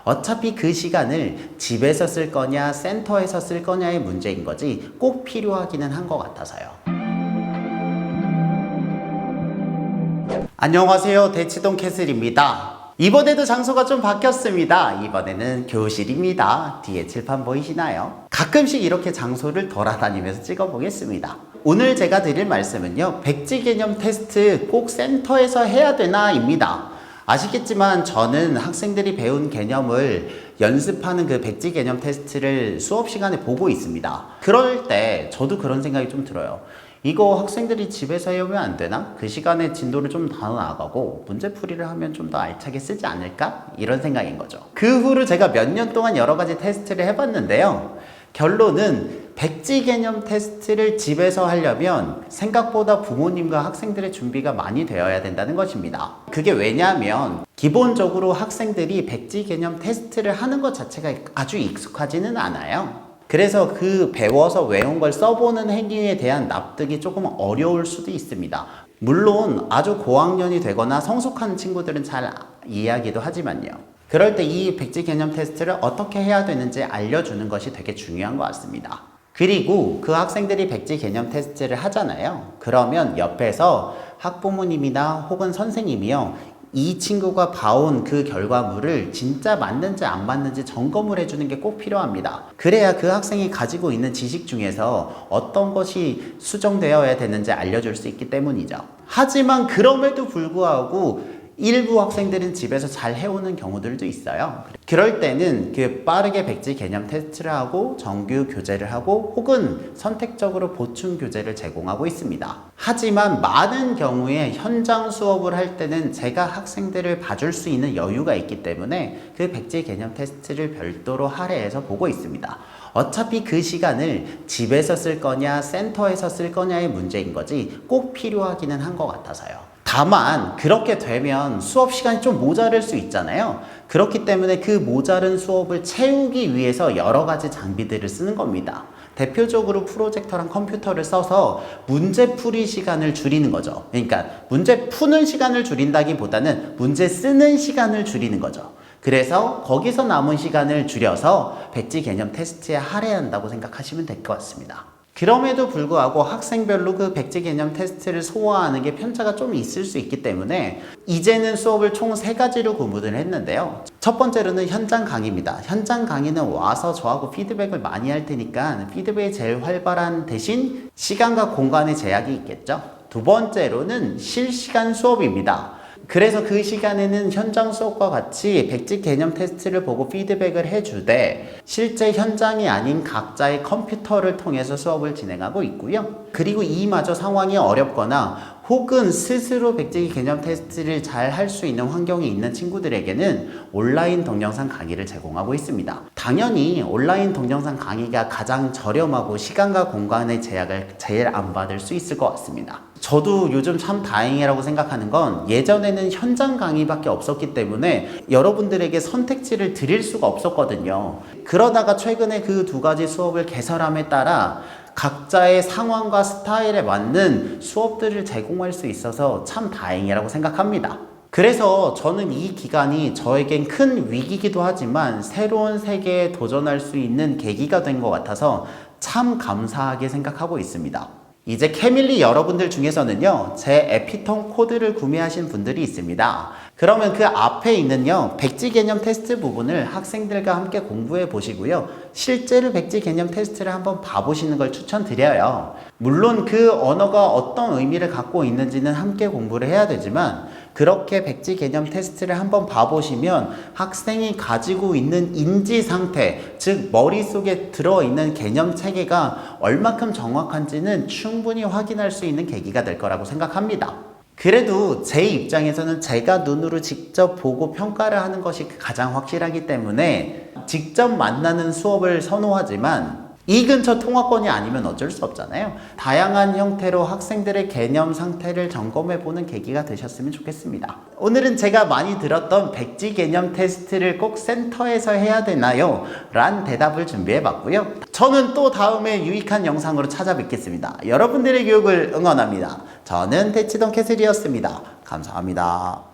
어차피 그 시간을 집에서 쓸 거냐 센터에서 쓸 거냐의 문제인 거지 꼭 필요하기는 한 것 같아서요. 안녕하세요, 대치동 캐슬입니다. 이번에도 장소가 좀 바뀌었습니다. 이번에는 교실입니다. 뒤에 칠판 보이시나요? 가끔씩 이렇게 장소를 돌아다니면서 찍어보겠습니다. 오늘 제가 드릴 말씀은요, 백지 개념 테스트 꼭 센터에서 해야 되나 입니다. 아시겠지만 저는 학생들이 배운 개념을 연습하는 그 백지 개념 테스트를 수업 시간에 보고 있습니다. 그럴 때 저도 그런 생각이 좀 들어요. 이거 학생들이 집에서 해오면 안 되나? 그 시간에 진도를 좀 더 나아가고 문제풀이를 하면 좀 더 알차게 쓰지 않을까? 이런 생각인 거죠. 그 후로 제가 몇 년 동안 여러 가지 테스트를 해봤는데요. 결론은 백지 개념 테스트를 집에서 하려면 생각보다 부모님과 학생들의 준비가 많이 되어야 된다는 것입니다. 그게 왜냐하면 기본적으로 학생들이 백지 개념 테스트를 하는 것 자체가 아주 익숙하지는 않아요. 그래서 그 배워서 외운 걸 써보는 행위에 대한 납득이 조금 어려울 수도 있습니다. 물론 아주 고학년이 되거나 성숙한 친구들은 잘 이해하기도 하지만요. 그럴 때 이 백지 개념 테스트를 어떻게 해야 되는지 알려주는 것이 되게 중요한 것 같습니다. 그리고 그 학생들이 백지 개념 테스트를 하잖아요. 그러면 옆에서 학부모님이나 혹은 선생님이요, 이 친구가 봐온 그 결과물을 진짜 맞는지 안 맞는지 점검을 해주는 게 꼭 필요합니다. 그래야 그 학생이 가지고 있는 지식 중에서 어떤 것이 수정되어야 되는지 알려줄 수 있기 때문이죠. 하지만 그럼에도 불구하고 일부 학생들은 집에서 잘 해오는 경우들도 있어요. 그럴 때는 그 빠르게 백지 개념 테스트를 하고 정규 교재를 하고 혹은 선택적으로 보충 교재를 제공하고 있습니다. 하지만 많은 경우에 현장 수업을 할 때는 제가 학생들을 봐줄 수 있는 여유가 있기 때문에 그 백지 개념 테스트를 별도로 할애해서 보고 있습니다. 어차피 그 시간을 집에서 쓸 거냐 센터에서 쓸 거냐의 문제인 거지 꼭 필요하기는 한 것 같아서요. 다만 그렇게 되면 수업 시간이 좀 모자랄 수 있잖아요. 그렇기 때문에 그 모자른 수업을 채우기 위해서 여러 가지 장비들을 쓰는 겁니다. 대표적으로 프로젝터랑 컴퓨터를 써서 문제풀이 시간을 줄이는 거죠. 그러니까 문제 푸는 시간을 줄인다기보다는 문제 쓰는 시간을 줄이는 거죠. 그래서 거기서 남은 시간을 줄여서 백지 개념 테스트에 할애한다고 생각하시면 될 것 같습니다. 그럼에도 불구하고 학생별로 그 백지 개념 테스트를 소화하는 게 편차가 좀 있을 수 있기 때문에 이제는 수업을 총 3가지로 구분을 했는데요. 첫 번째로는 현장 강의입니다. 현장 강의는 와서 저하고 피드백을 많이 할 테니까 피드백이 제일 활발한 대신 시간과 공간의 제약이 있겠죠. 두 번째로는 실시간 수업입니다. 그래서 그 시간에는 현장 수업과 같이 백지 개념 테스트를 보고 피드백을 해주되 실제 현장이 아닌 각자의 컴퓨터를 통해서 수업을 진행하고 있고요. 그리고 이마저 상황이 어렵거나 혹은 스스로 백지 개념 테스트를 잘 할 수 있는 환경이 있는 친구들에게는 온라인 동영상 강의를 제공하고 있습니다. 당연히 온라인 동영상 강의가 가장 저렴하고 시간과 공간의 제약을 제일 안 받을 수 있을 것 같습니다. 저도 요즘 참 다행이라고 생각하는 건 예전에는 현장 강의밖에 없었기 때문에 여러분들에게 선택지를 드릴 수가 없었거든요. 그러다가 최근에 그 2가지 수업을 개설함에 따라 각자의 상황과 스타일에 맞는 수업들을 제공할 수 있어서 참 다행이라고 생각합니다. 그래서 저는 이 기간이 저에겐 큰 위기이기도 하지만 새로운 세계에 도전할 수 있는 계기가 된 것 같아서 참 감사하게 생각하고 있습니다. 이제 캐밀리 여러분들 중에서는요, 제 에피톤 코드를 구매하신 분들이 있습니다. 그러면 그 앞에 있는요, 백지 개념 테스트 부분을 학생들과 함께 공부해 보시고요, 실제로 백지 개념 테스트를 한번 봐보시는 걸 추천드려요. 물론 그 언어가 어떤 의미를 갖고 있는지는 함께 공부를 해야 되지만 그렇게 백지 개념 테스트를 한번 봐보시면 학생이 가지고 있는 인지 상태, 즉 머릿속에 들어있는 개념 체계가 얼마큼 정확한지는 충분히 확인할 수 있는 계기가 될 거라고 생각합니다. 그래도 제 입장에서는 제가 눈으로 직접 보고 평가를 하는 것이 가장 확실하기 때문에 직접 만나는 수업을 선호하지만 이 근처 통화권이 아니면 어쩔 수 없잖아요. 다양한 형태로 학생들의 개념 상태를 점검해보는 계기가 되셨으면 좋겠습니다. 오늘은 제가 많이 들었던 백지 개념 테스트를 꼭 센터에서 해야 되나요? 란 대답을 준비해봤고요. 저는 또 다음에 유익한 영상으로 찾아뵙겠습니다. 여러분들의 교육을 응원합니다. 저는 대치동 캐슬이었습니다. 감사합니다.